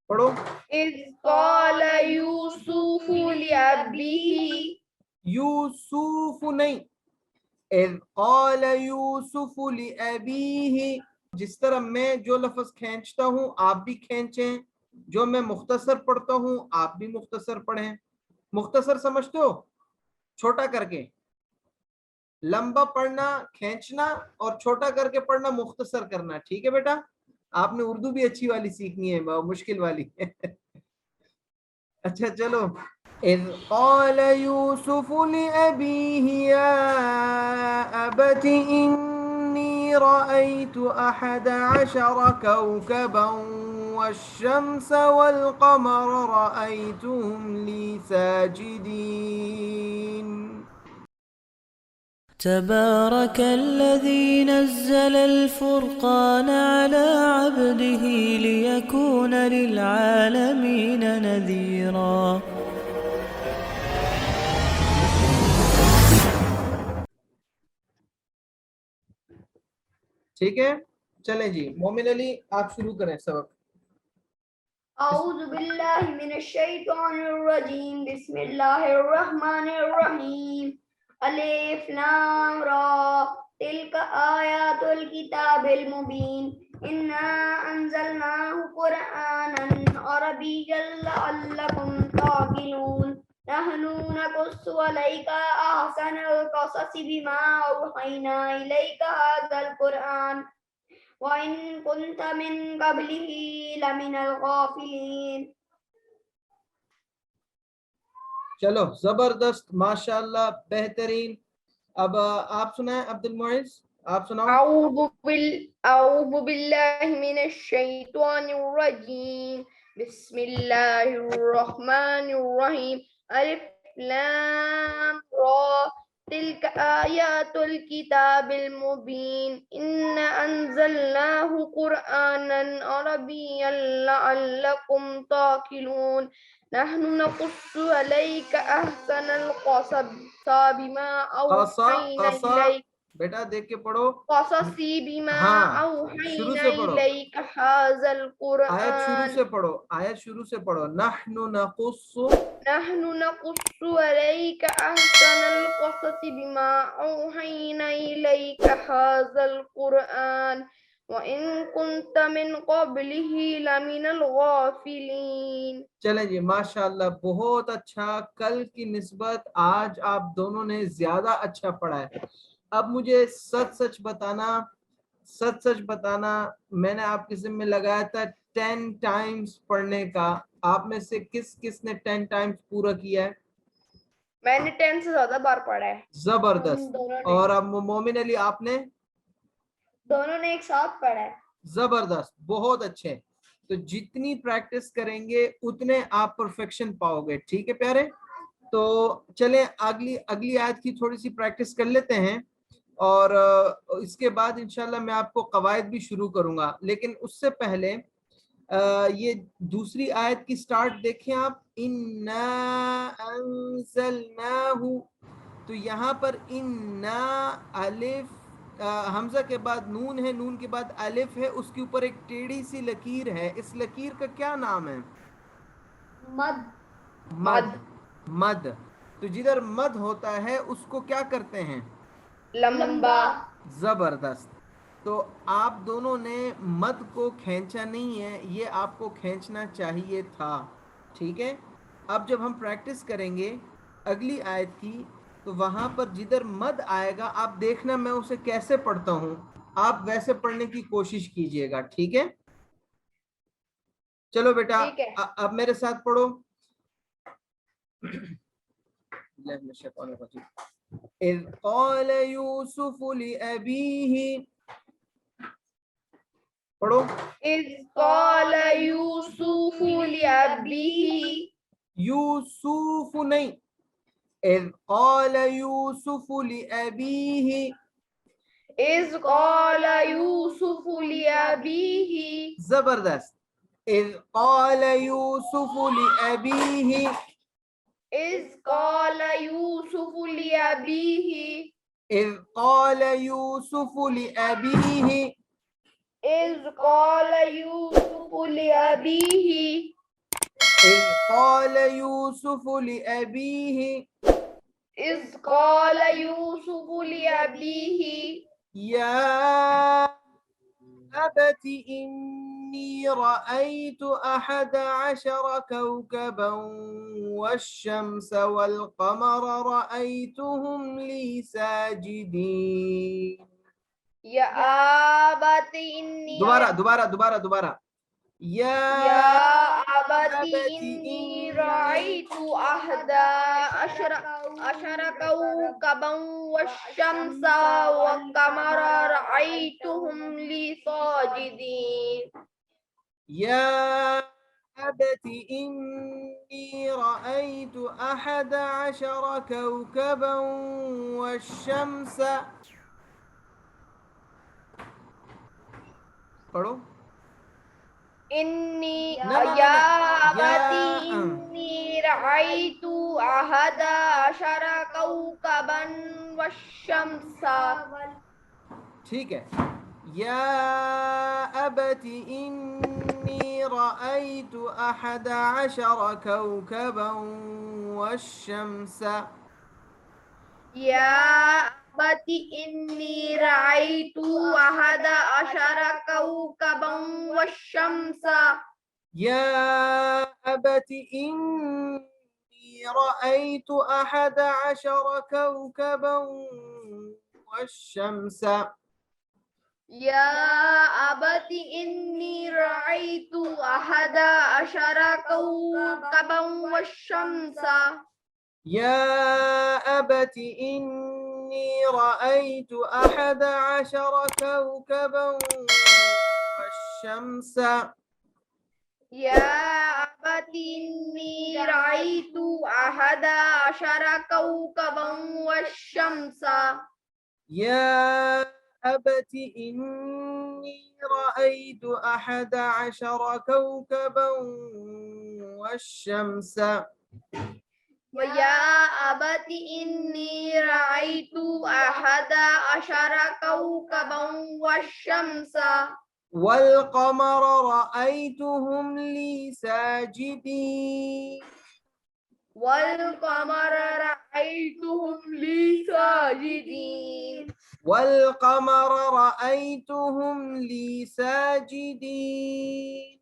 پڑھو. إذ قال يوسف لأبيه یوسف نہیں, اذ قال یوسف لأبیہ. جس طرح میں جو لفظ کھینچتا ہوں آپ بھی کھینچیں, جو میں مختصر پڑھتا ہوں آپ بھی مختصر پڑھیں. مختصر سمجھتے ہو؟ چھوٹا کر کے, لمبا پڑھنا کھینچنا اور چھوٹا کر کے پڑھنا مختصر کرنا. ٹھیک ہے بیٹا, آپ نے اردو بھی اچھی والی سیکھنی ہے, مشکل والی. اچھا چلو. اذ قال یوسف لأبیہ یا ابت انی رأیت احد عشر کوکبا والشمس والقمر رأیتهم لی ساجدین. تبارك الذي نزل الفرقان على عبده ليكون للعالمين نذيرا. ٹھیک ہے, چلیں جی مومن علی آپ شروع کریں سبق. أعوذ بالله من الشيطان الرجيم بسم الله الرحمن الرحيم ألف لام را تلك آيات الكتاب المبين إنا أنزلناه قرآنا عربيا لعلكم تعقلون نحن نقص عليك أحسن القصص بما أوحينا إليك هذا القرآن وَإِن كُنْتَ مِن قَبْلِهِ لَمِنَ الْغَافِلِينَ. چلو زبردست, ماشاءاللہ, بہترین. اب آپ سنائیں عبد المعز, آپ سناؤ. أعوذ بالله من الشيطان الرجيم بسم الله الرحمن الرحيم ألف لام را تلك آيات الكتاب المبين إنا أنزلناه قرآنا عربيا لعلكم تعقلون نحن نقص عليك أحسن القصص بما أوحينا إليك بیٹا دیکھ کے پڑھو, قصصی بما شروع اوحینا سے پڑھو, الیک ھذا القرآن. آیت شروع سے پڑھو, آیت شروع سے پڑھو. نحن نقص علیک احسن القصص بما اوحینا الیک ھذا القرآن وَإِن كُنْتَ مِن قَبْلِهِ لَمِنَ الْغَافِلِينَ. چلیں جی ماشاءاللہ, بہت اچھا. کل کی نسبت آج آپ دونوں نے زیادہ اچھا پڑھا ہے. اب مجھے سچ سچ بتانا, میں نے آپ کے ذمہ لگایا تھا 10 ٹائمز پڑھنے کا. آپ میں سے کس کس نے 10 ٹائمز پورا کیا ہے؟ میں نے 10 سے زیادہ بار پڑھا ہے. زبردست. اور اب مومن علی آپ نے؟ دونوں نے ایک ساتھ پڑھا ہے. زبردست, بہت اچھے. تو جتنی پریکٹس کریں گے اتنے آپ پرفیکشن پاؤ گے. ٹھیک ہے پیارے, تو چلیں اگلی آیت کی تھوڑی سی پریکٹس کر لیتے ہیں, اور اس کے بعد انشاءاللہ میں آپ کو قواعد بھی شروع کروں گا. لیکن اس سے پہلے یہ دوسری آیت کی سٹارٹ دیکھیں آپ, اِنَّا أَنزَلْنَاهُ. تو یہاں پر اِنَّا الف حمزہ کے بعد نون ہے, نون کے بعد الف ہے, اس کے اوپر ایک ٹیڑھی سی لکیر ہے. اس لکیر کا کیا نام ہے؟ مد. تو جدھر مد ہوتا ہے اس کو کیا کرتے ہیں؟ لمبا. زبردست. تو آپ دونوں نے مد کو کھینچا نہیں ہے, یہ آپ کو کھینچنا چاہیے تھا. ٹھیک ہے, اب جب ہم پریکٹس کریں گے اگلی آیت کی, تو وہاں پر جدھر مد آئے گا آپ دیکھنا میں اسے کیسے پڑھتا ہوں, آپ ویسے پڑھنے کی کوشش کیجئے گا. ٹھیک ہے, چلو بیٹا اب میرے ساتھ پڑھو. اذ قال یوسف لأبیہ, پڑھو. اذ قال یوسف لأبیہ, یوسف نہیں, اذ قال یوسف لأبیہ. اذ قال یوسف لأبیہ. زبردست. اذ قال یوسف لأبیہ. اذ قال یوسف لأبیہ. اذ قال یوسف لأبیہ. اذ قال یوسف لأبیہ. إذ قال يوسف لأبيه إذ قال يوسف لأبيه يا أبت إني رأيت 11 كوكبا والشمس والقمر رأيتهم لي ساجدين. يا أبت إني دوبارہ يا أبت إني رأيت أحد عشر كوكبا والشمس والقمر رأيتهم لي ساجدين. يا أبت إني رأيت 11 كوكبا والشمس پڑھو إني لا، لا، لا، يا لا. أبت يا- إني رأيت أحد عشر كوكبا والشمس. ٹھیک ہے. يا أبت إني رأيت 11 كوكبا والشمس. يا أبت إني رأيت أحد عشر كوكبا والشمس. يا أبت إني رأيت 11 كوكبا والشمس. يا أبت إني رأيت أحد عشر كوكبا والشمس. يا أبت إني رأيت 11 كوكبا والشمس. يا أبت إني رأيت أحد عشر كوكبا والشمس. يا أبت إني رأيت 11 كوكبا والشمس. ويا أبت إني رأيت أحد عشر كوكبا والشمس والقمر رأيتهم لي ساجدين. والقمر رأيتهم لي ساجدين. والقمر رأيتهم لي ساجدين.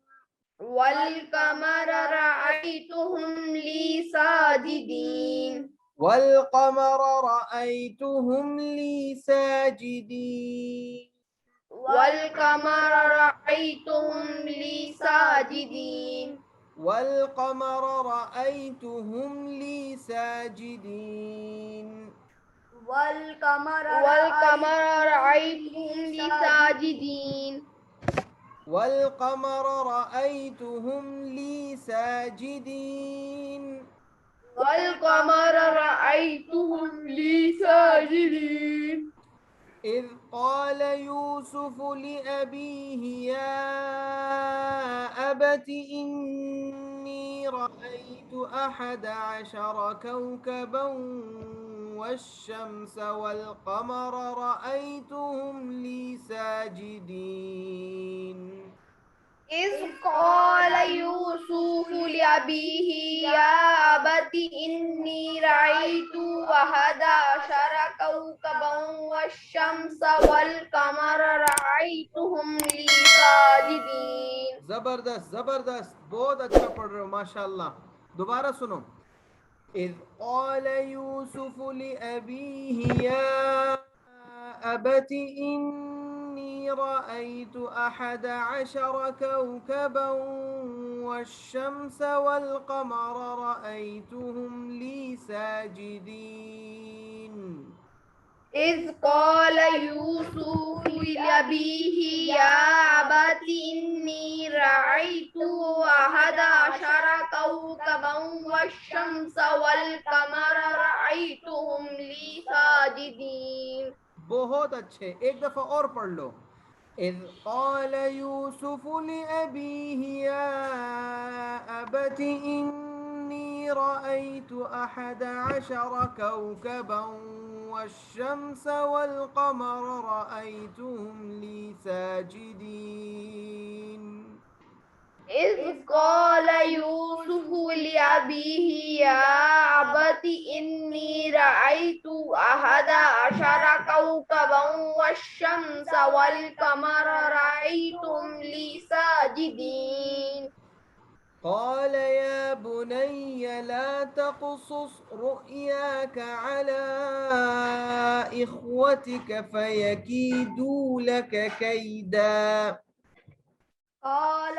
والقمر رأيتهم لي ساجدين. والقمر رأيتهم لي ساجدين. والقمر رأيتهم لي ساجدين. والقمر رأيتهم لي ساجدين. والقمر رأيتهم لي ساجدين. والقمر رأيتهم لي ساجدين. والقمر رأيتهم لي ساجدين. إذ قال يوسف لأبيه يا أبت إني رأيت 11 كوكبا والشمس والقمر رأيتهم لي ساجدين. إذ قال يوسف لأبيه يا أبت إني رأيت 11 كوكبا والشمس والقمر رأيتهم لي ساجدين. زبردست بہت اچھا پڑھ رہے ہو ماشاءاللہ. دوبارہ سنو. اذ قال يوسف لأبيه يا أبت إني رأيت 11 كوكبا والشمس والقمر رأيتهم لي ساجدين. إذ قال يوسف لأبيه يا أبت إني رأيت 11 كوكبا والشمس والقمر رأيتهم لي ساجدين. بہت اچھے. ایک دفعہ اور پڑھ لو. اذ قال يوسف لأبيه يا أبت إني رأيت 11 كوكبا والشمس والقمر رأيتهم لي ساجدين. إذ قال يوسف لأبيه يا أبت إني رأيت 11 كوكبا والشمس والقمر رأيتم لي ساجدين. قال يا بني لا تقصص رؤياك على إخوتك فيكيدوا لك كيدا. قال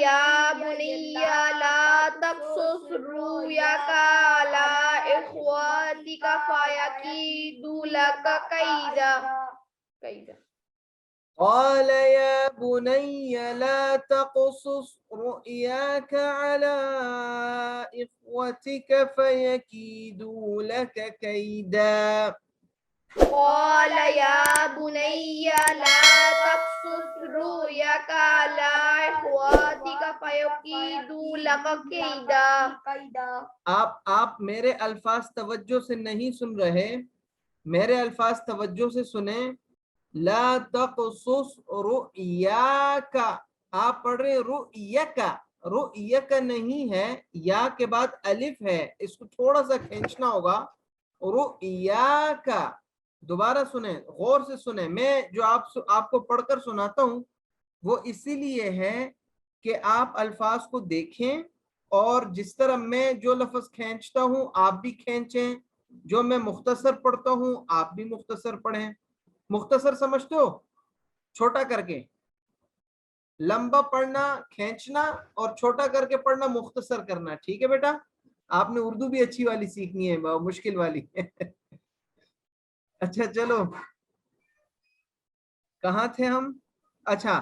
يا بني لا تقصص رؤياك على إخوتك فيكيدوا لك كيدا. قال يا بني لا تقصص رؤياك على إخوتك فيكيدوا لك كيدا. قال يا بني لا تقصص رؤياك على إخوتك فيكيدوا لك كيدا. آپ میرے الفاظ توجہ سے نہیں سن رہے، میرے الفاظ توجہ سے سنیں. لا تقصص رؤیاک، آپ پڑھ رہے رؤیک، رؤیک نہیں ہے، یا کے بعد الف ہے، اس کو تھوڑا سا کھینچنا ہوگا. رؤیاک، دوبارہ سنیں، غور سے سنیں. میں جو آپ کو پڑھ کر سناتا ہوں وہ اسی لیے ہے کہ آپ الفاظ کو دیکھیں، اور جس طرح میں جو لفظ کھینچتا ہوں آپ بھی کھینچیں، جو میں مختصر پڑھتا ہوں آپ بھی مختصر پڑھیں. مختصر سمجھتے ہو؟ چھوٹا کر کے، لمبا پڑھنا کھینچنا اور چھوٹا کر کے پڑھنا مختصر کرنا. ٹھیک ہے بیٹا؟ آپ نے اردو بھی اچھی والی سیکھنی ہے، مشکل والی. اچھا چلو، کہاں تھے ہم؟ اچھا،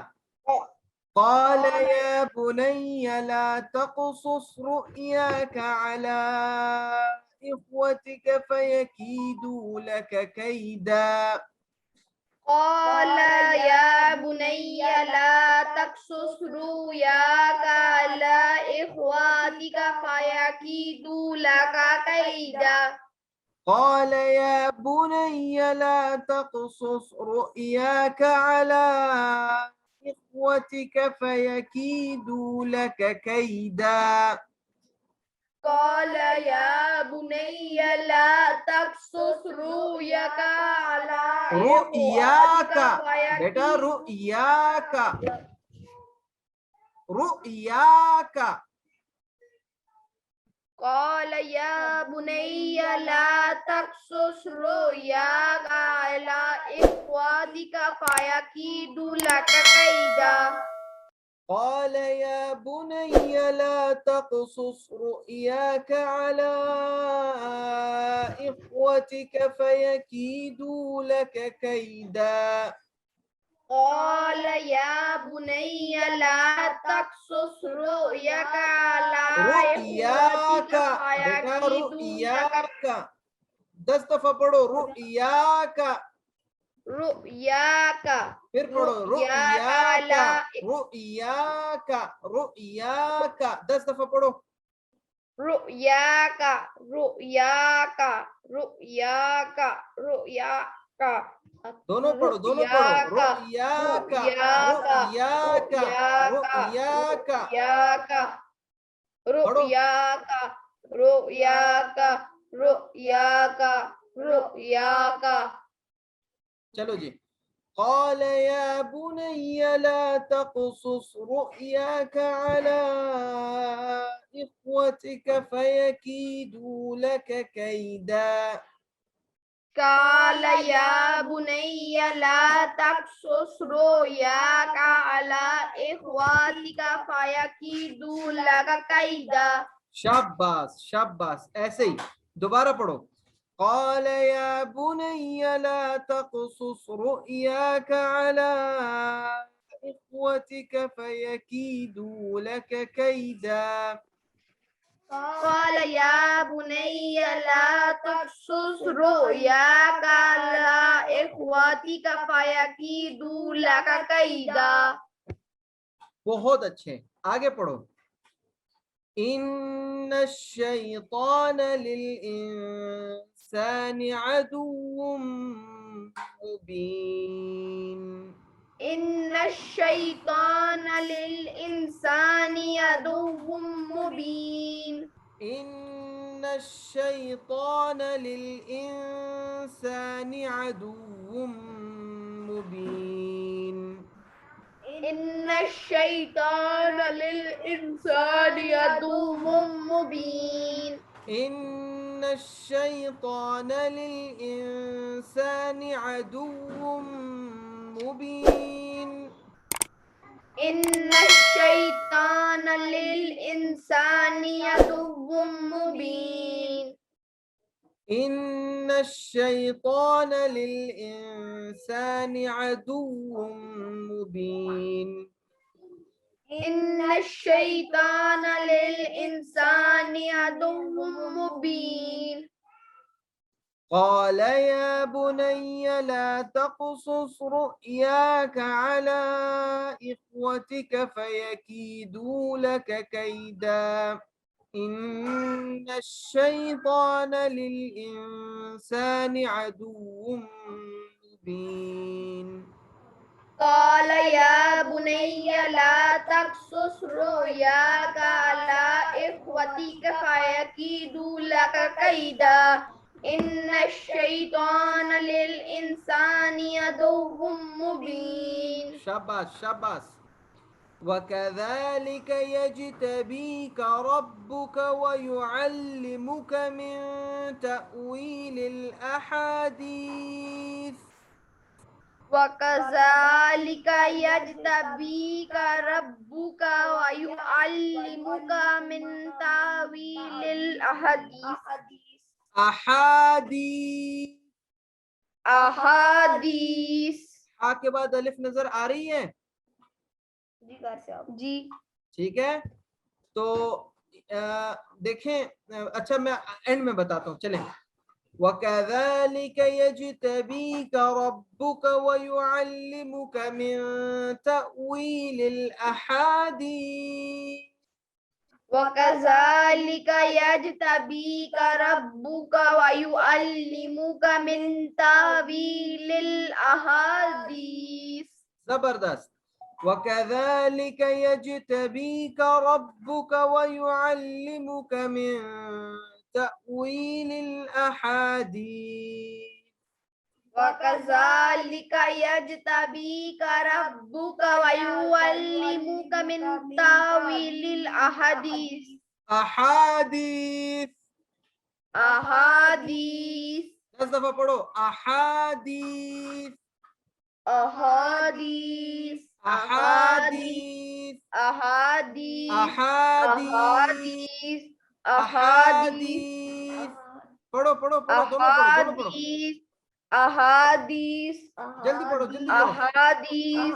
قال يا بني لا تقصص رؤياك على إخوتك فيكيدوا لك كيدا. قال يا بني لا تقصص رؤياك على إخوتك فيكيدوا لك كيدا. قال يا بني لا تقصص رؤياك على إخوتك فيكيدوا لك كيدا. قال يا بني لا تقصص رؤياك على رؤياك، إخوتك بیٹا فيكيدوا. رؤياك، رؤياك. قال يا بني لا تقصص رؤياك على إخوتك فيكيدوا لك كيدا. قال يا بني لا تقصص رؤياك على إخوتك فيكيدوا لك كيدا. قال يا بني لا تقصص رؤياك على رؤياك، إخوتك بیٹا فيكيدوا لك. رؤياك، 10 دفعہ پڑھو رؤياك، رؤياك پھر پڑھو رؤياك رؤياك، على رؤياك، رؤياك، 10 دفعہ پڑھو. رؤياك رؤياك رؤياك رؤياك. دونوں پڑھو، دونوں پڑھو. رؤياك، رؤياك، رؤياك. پڑھو. رؤياك رؤياك رؤياك رؤياك. چلو جی. قال يا بني لا تقصص رؤياك على إخوتك فيكيدوا لك كيدا. قال يا بني لا تقصص رؤياك على إخوتك فيكيدوا لك كيدا. شاباش شاباش، ایسے ہی دوبارہ پڑھو. قال يا بني لا تقصص رؤياك على إخوتك فيكيدوا لك كيدا. قال يا بني لا تقصص رؤياك على إخوتك فيكيدوا لك كيدا. بہت اچھے، آگے پڑھو. ان الشیطان للانسان عدو مبین. إن الشيطان للإنسان عدو مبين. إن الشيطان للإنسان عدو مبين. إن الشيطان للإنسان عدو مبين. إن الشيطان للإنسان عدو مبين. إن الشيطان للإنسان عدو مبين. إن الشيطان للإنسان عدو مبين. إن الشيطان للإنسان عدو مبين. قال يا بني لا تقصص رؤياك على إخوتك فيكيدوا لك كيدا إن الشيطان للإنسان عدو مبين. قال يا بني لا تقصص رؤياك على إخوتك فيكيدوا لك كيدا إن الشيطان للإنسان عدو مبين. شاباش شاباش. وكذلك يجتبيك ربك ويعلمك من تأويل الأحاديث. وكذلك يجتبيك ربك ويعلمك من تأويل الأحاديث. أحاديث ہا کے بعد الف نظر آ رہی ہے جی ٹھیک ہے تو دیکھیں اچھا میں اینڈ میں بتاتا ہوں چلیں وَكَذَلِكَ يَجْتَبِيكَ رَبُّكَ وَيُعَلِّمُكَ مِن تَأْوِيلِ الْأَحَادِيثِ وَكَذَلِكَ يَجْتَبِيكَ رَبُّكَ وَيُعَلِّمُكَ مِن تَأْوِيلِ الْأَحَادِيثِ. زبردست وَكَذَلِكَ يَجْتَبِيكَ رَبُّكَ وَيُعَلِّمُكَ مِن تأويل الأحاديث وَكَذَلِكَ يَجْتَبِيكَ رَبُّكَ وَيُعَلِّمُكَ مِن تَأْوِيلِ الْأَحَادِيثِ. أحاديث أحاديث 10 دفعہ پڑھو أحاديث أحاديث أحاديث أحاديث أحاديث أحاديث پڑھو پڑھو پڑھو دونوں پڑھو أحاديث أحاديث جلدی پڑھو جلدی پڑھو أحاديث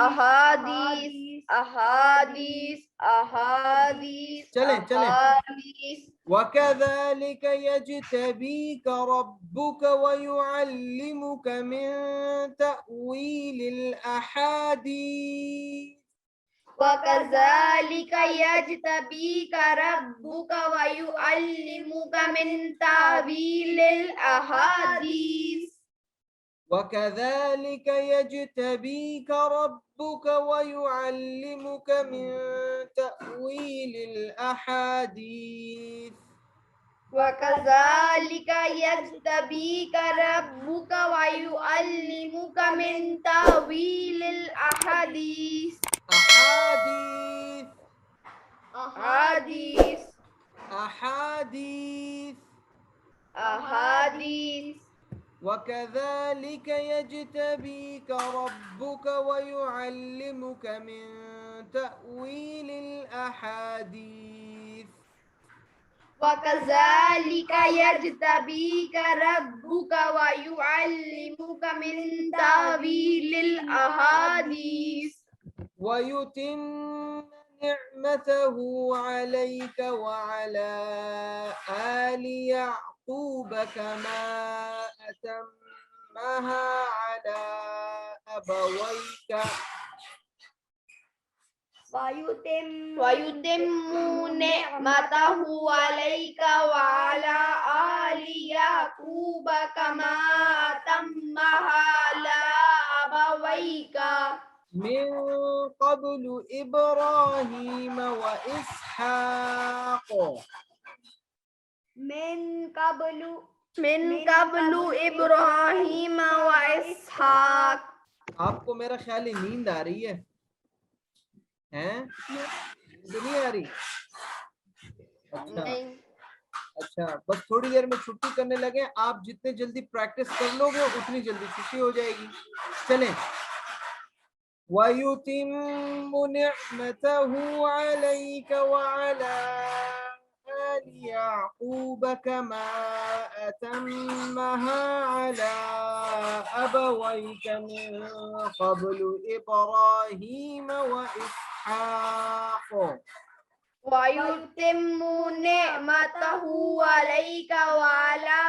أحاديث أحاديث أحاديث چلیں چلیں أحاديث. وَكَذَلِكَ يَجْتَبِيكَ رَبُّكَ وَيُعَلِّمُكَ مِن تَأْوِيلِ الْأَحَادِيثِ وَكَذَلِكَ يَجْتَبِيكَ رَبُّكَ وَيُعَلِّمُكَ مِن تَأْوِيلِ الْأَحَادِيثِ. وَكَذَلِكَ يَجْتَبِيكَ رَبُّكَ وَيُعَلِّمُكَ مِن تَأْوِيلِ الْأَحَادِيثِ وَكَذَلِكَ يَجْتَبِيكَ رَبُّكَ وَيُعَلِّمُكَ مِن تَأْوِيلِ الْأَحَادِيثِ. أحاديث أحاديث أحاديث أحاديث. وكذلك يجتبيك ربك ويعلمك من تأويل الأحاديث وَكَذَلِكَ يَجْتَبِيكَ رَبُّكَ وَيُعَلِّمُكَ مِن تَأْوِيلِ الْأَحَادِيثِ ويتم نعمته عليك وعلى آل يعقوب كما أتمها على أبويك وَيُتِمُّ نِعْمَتَهُ عَلَيْكَ وَعَلَى آلِ يَعْقُوبَ كَمَا أَتَمَّهَا عَلَى أَبَوَيْكَ من قبل إبراهيم وإسحاق من قبل ابراہیم و اسحاق. آپ کو میرا خیال ہے نیند آ رہی ہے ہیں؟ نیند نہیں آ رہی؟ اچھا نہیں. اچھا، بس تھوڑی دیر میں چھٹی کرنے لگے. آپ جتنے جلدی پریکٹس کر لو گے اتنی جلدی چھٹی ہو جائے گی. چلیں. وَيُتِمُّ نِعْمَتَهُ عَلَيْكَ وَعَلَى آلِ يَعْقُوبَ كَمَا أَتَمَّهَا عَلَى أَبَوَيْكَ مِن قَبْلُ إِبْرَاهِيمَ وَإِسْحَاقَ. وَيُتِمُّ نِعْمَتَهُ عَلَيْكَ وَعَلَى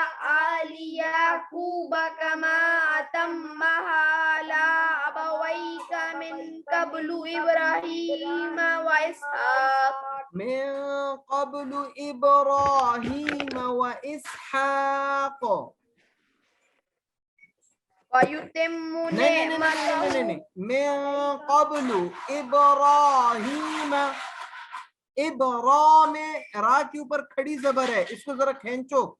آلِ يَعْقُوبَ كَمَا أَتَمَّهَا عَلَى أَبَوَيْكَ مِن قَبْلُ إِبْرَاهِيمَ وَإِسْحَاقَ. من قبل إبراهيم وإسحاق. وَيُتِمُّ نِعْمَتَهُ. نہیں. من قبل ابراہیم. ابرا میں را کے اوپر کھڑی زبر ہے، اس کو ذرا کھینچو.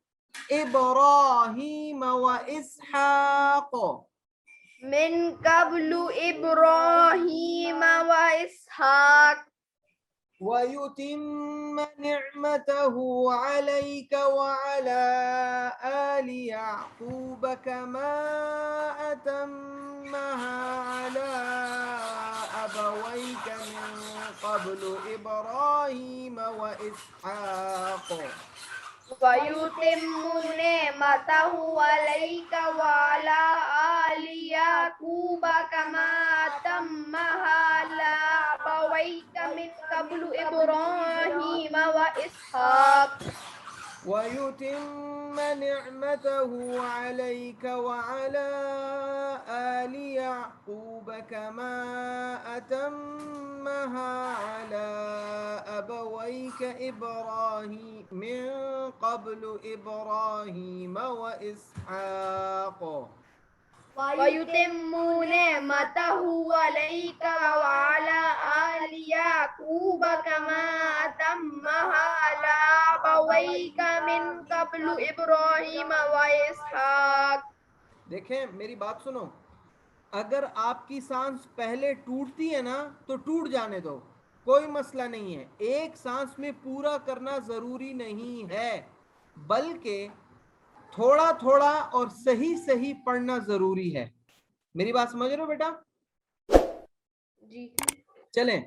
ابراہیم و اسحاق. من قبل ابراہیم و اسحاق. وَيُتِمَّ نِعْمَتَهُ عَلَيْكَ وَعَلَى آلِ يَعْقُوبَ كَمَا أَتَمَّهَا عَلَى أَبَوَيْكَ مِن قَبْلُ إِبْرَاهِيمَ وَإِسْحَاقَ. وَيُتِمُّ نِعْمَتَهُ عَلَيْكَ وَعَلَى آلِ يَعْقُوبَ كَمَا أَتَمَّهَا عَلَى أَبَوَيْكَ مِن قَبْلُ إِبْرَاهِيمَ وَإِسْحَاقَ. وَيُتِمَّ نِعْمَتَهُ عَلَيْكَ وَعَلَى آلِ يَعْقُوبَ كَمَا أَتَمَّهَا عَلَى أَبَوَيْكَ إِبْرَاهِيمَ مِن قَبْلُ إِبْرَاهِيمَ وَإِسْحَاقَ. وَيُتِمُّ نِعْمَتَهُ عَلَيْكَ وَعَلَى آلِ يَعْقُوبَ كَمَا أَتَمَّهَا عَلَى أَبَوَيْكَ مِن قَبْلُ إِبْرَاهِيمَ وَإِسْحَاقَ. دیکھیں میری بات سنو، اگر آپ کی سانس پہلے ٹوٹتی ہے نا تو ٹوٹ جانے دو، کوئی مسئلہ نہیں ہے. ایک سانس میں پورا کرنا ضروری نہیں ہے، بلکہ تھوڑا تھوڑا اور صحیح صحیح پڑھنا ضروری ہے. میری بات سمجھ رہے ہو بیٹا؟ جی. چلیں.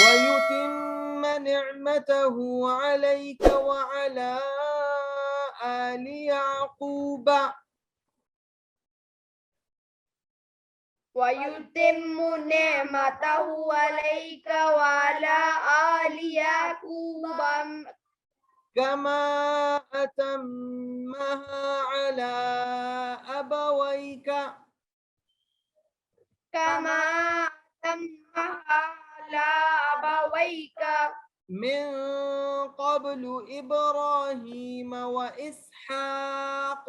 وَيُتِمَّ نِعْمَتَهُ عَلَيْكَ وَعَلَى آلِ يَعْقُوبَ. وَيُتِمُّ نِعْمَتَهُ عَلَيْكَ وَعَلَى آلِ يَعْقُوبَ كَمَا أَتَمَّهَا عَلَى أَبَوَيْكَ كَمَا أَتَمَّهَا عَلَى أَبَوَيْكَ من قبل إبراهيم وإسحاق.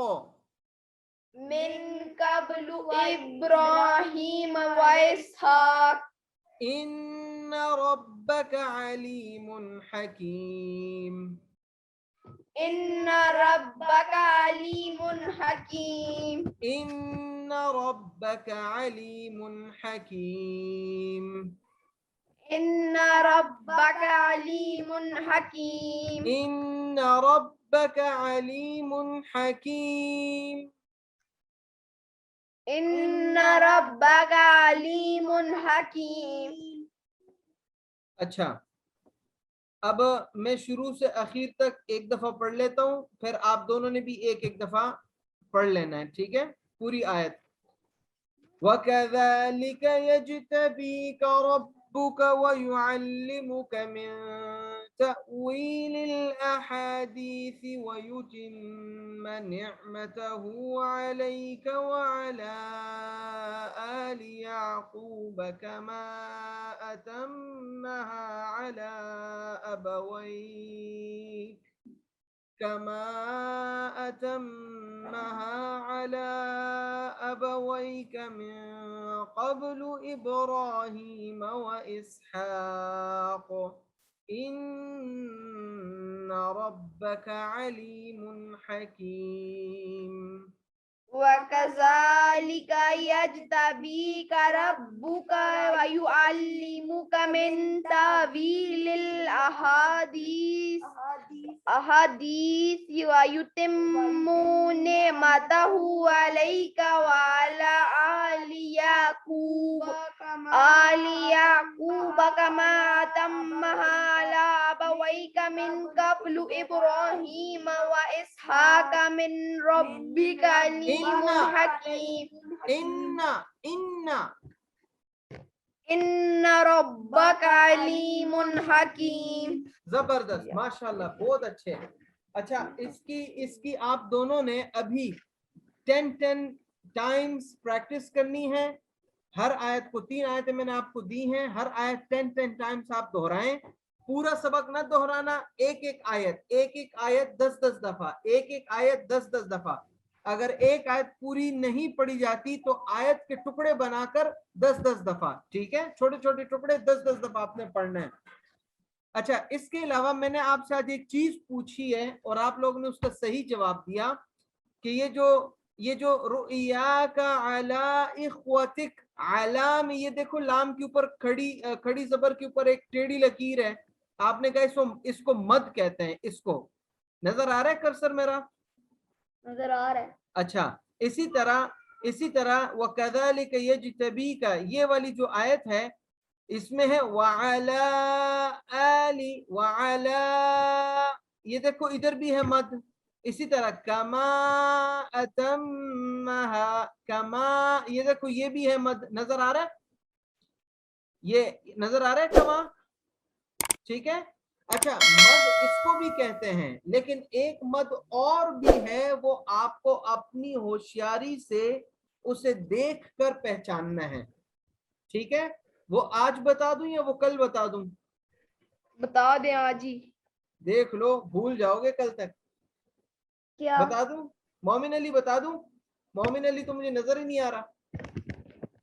من قبل إبراهيم وإسحاق. إن ربك عليم حكيم. إن ربك عليم حكيم. إن ربك عليم حكيم. إن ربك عليم حكيم. إن ربك عليم حكيم. إن ربك عليم حكيم. اچھا، اب میں شروع سے اخیر تک ایک دفعہ پڑھ لیتا ہوں، پھر آپ دونوں نے بھی ایک ایک دفعہ پڑھ لینا ہے، ٹھیک ہے؟ پوری آیت. وَكَذَلِكَ يَجْتَبِيكَ رَبُّكَ وَيُعَلِّمُكَ مِن تَأْوِيلِ الْأَحَادِيثِ وَيُتِمَّ نِعْمَتَهُ عَلَيْكَ وَعَلَى آلِ يَعْقُوبَ كَمَا أَتَمَّهَا عَلَى أبويك من قبل إبراهيم وإسحاق إن ربك عليم حكيم. وَكَذَلِكَ يَجْتَبِيكَ رَبُّكَ وَيُعَلِّمُكَ مِن تَأْوِيلِ الْأَحَادِيثِ وَيُتِمُّ نِعْمَتَهُ عَلَيْكَ وَعَلَى آلِ يَعْقُوبَ كَمَا أَتَمَّهَا عَلَى أَبَوَيْكَ مِن قَبْلُ إِبْرَاهِيمَ وَإِسْحَاقَ مِن رَبِّكَ عَلِيمٌ حَكِيمٌ. إِنَّ رَبَّكَ عَلِيمٌ حَكِيم. زبردست، ماشاءاللہ، بہت اچھے. اچھا، اس کی آپ دونوں نے ابھی 10 ٹائمز پریکٹس کرنی ہے. ہر آیت کو 3 آیتیں میں نے آپ کو دی ہیں، ہر آیت 10 ٹائمز آپ دہرائیں. پورا سبق نہ دہرانا، ایک ایک آیت 10 دفعہ، ایک آیت 10 دفعہ. اگر ایک آیت پوری نہیں پڑھی جاتی تو آیت کے ٹکڑے بنا کر 10 دفعہ، ٹھیک ہے؟ چھوٹے چھوٹے ٹکڑے 10 دفعہ آپ نے پڑھنا ہے. اچھا، اس کے علاوہ میں نے آپ سے آج ایک چیز پوچھی ہے اور آپ لوگوں نے اس کا صحیح جواب دیا کہ یہ جو رؤیاک علی اخوتک، علام، یہ دیکھو لام کے اوپر کھڑی زبر کے اوپر ایک ٹیڑھی لکیر ہے. آپ نے کہا اس کو مد کہتے ہیں. اس کو نظر آ رہا ہے کرسر میرا؟ نظر آ رہا ہے. اچھا، اسی طرح وَكَذَلِكَ يَجْتَبِيكَ، یہ والی جو آیت ہے اس میں ہے وَعَلَىٰ آلِ، وَعَلَىٰ، یہ دیکھو ادھر بھی ہے مد. اسی طرح کما اتمہا، کما، یہ دیکھو یہ بھی ہے مد. نظر آ رہا ہے؟ یہ نظر آ رہا ہے کما؟ ٹھیک ہے. اچھا، مد اس کو بھی کہتے ہیں، لیکن ایک مد اور بھی ہے، وہ آپ کو اپنی ہوشیاری سے اسے دیکھ کر پہچاننا ہے. ٹھیک ہے؟ وہ آج بتا دوں یا وہ کل بتا دوں؟ بتا دیں آج ہی. دیکھ لو، بھول جاؤ گے کل تک. کیا بتا دوں؟ مومن علی بتا دوں؟ مومن علی تو مجھے نظر ہی نہیں آ رہا،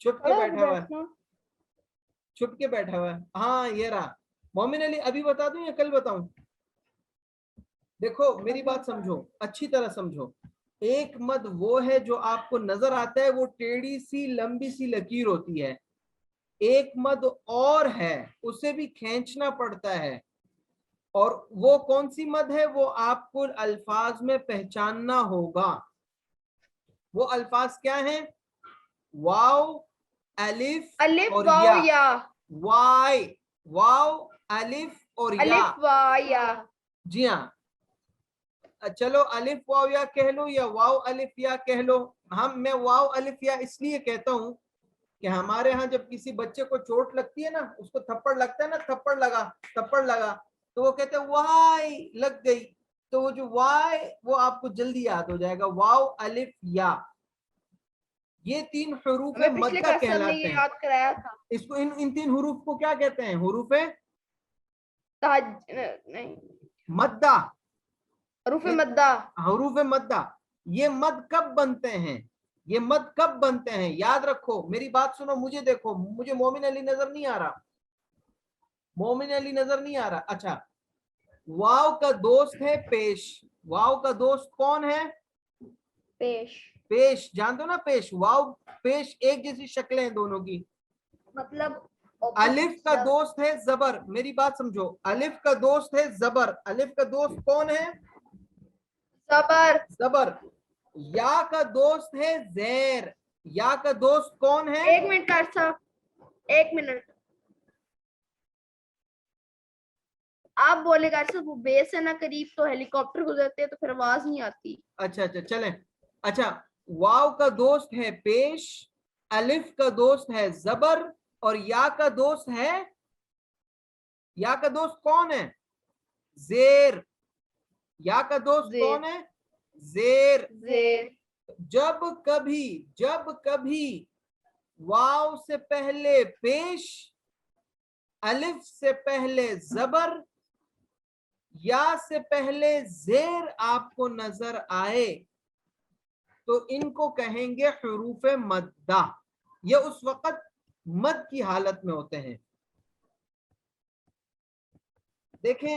چھپ کے بیٹھا ہوا ہے. ہاں، یہ رہا. مومن علی ابھی بتا دوں یا کل بتاؤں؟ دیکھو میری بات سمجھو، اچھی طرح سمجھو. ایک مد وہ ہے جو آپ کو نظر آتا ہے، وہ ٹیڑھی سی لمبی سی لکیر ہوتی ہے. ایک مد اور ہے، اسے بھی کھینچنا پڑتا ہے، اور وہ کون سی مد ہے؟ وہ آپ کو الفاظ میں پہچاننا ہوگا. وہ الفاظ کیا ہیں؟ واو، الف اور یا. واو، الف اور یا. جی ہاں، چلو الف واو یا کہہ لو یا واو الف یا کہہ لو. میں واو الف یا اس لیے کہتا ہوں کہ ہمارے ہاں جب کسی بچے کو چوٹ لگتی ہے نا، اس کو تھپڑ لگتا ہے نا، تھپڑ لگا تو وہ کہتے ہیں وائی لگ گئی. تو وہ جو وائی، وہ آپ کو جلدی یاد ہو جائے گا. واو الف یا، یہ 3 حروف مدہ کہلاتے ہیں. اس کو ان 3 حروف کو کیا کہتے ہیں؟ حروف مدہ. حروف مدہ. یہ مد کب بنتے ہیں؟ یاد رکھو، میری بات سنو، مجھے دیکھو، مجھے مومن علی نظر نہیں آ رہا. اچھا، واو کا دوست ہے پیش. واو کا دوست کون ہے؟ پیش. جانتے ہو نا پیش؟ واو پیش ایک جیسی شکلیں ہیں دونوں کی. مطلب الف کا دوست ہے زبر. میری بات سمجھو، الف کا دوست ہے زبر. الف کا دوست کون ہے؟ زبر. یا کا دوست ہے زیر. یا کا دوست کون ہے؟ ایک منٹ آپ بولے گا وہ بیس ہے نا قریب، تو ہیلی کاپٹر گزرتے ہیں تو پھر آواز نہیں آتی. اچھا چلیں. اچھا، واو کا دوست ہے پیش، الف کا دوست ہے زبر، اور یا کا دوست کون ہے؟ زیر. یا کا دوست کون ہے؟ زیر. جب کبھی واو سے پہلے پیش، الف سے پہلے زبر، یا سے پہلے زیر آپ کو نظر آئے تو ان کو کہیں گے حروف مدہ. یہ اس وقت مد کی حالت میں ہوتے ہیں. دیکھیں،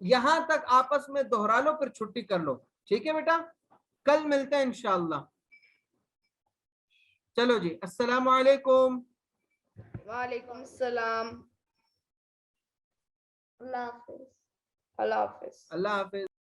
یہاں تک آپس میں دہرا لو پھر چھٹی کر لو. ٹھیک ہے بیٹا, کل ملتے ہیں انشاءاللہ. چلو جی, السلام علیکم. وعلیکم السلام. اللہ حافظ. اللہ حافظ. اللہ حافظ.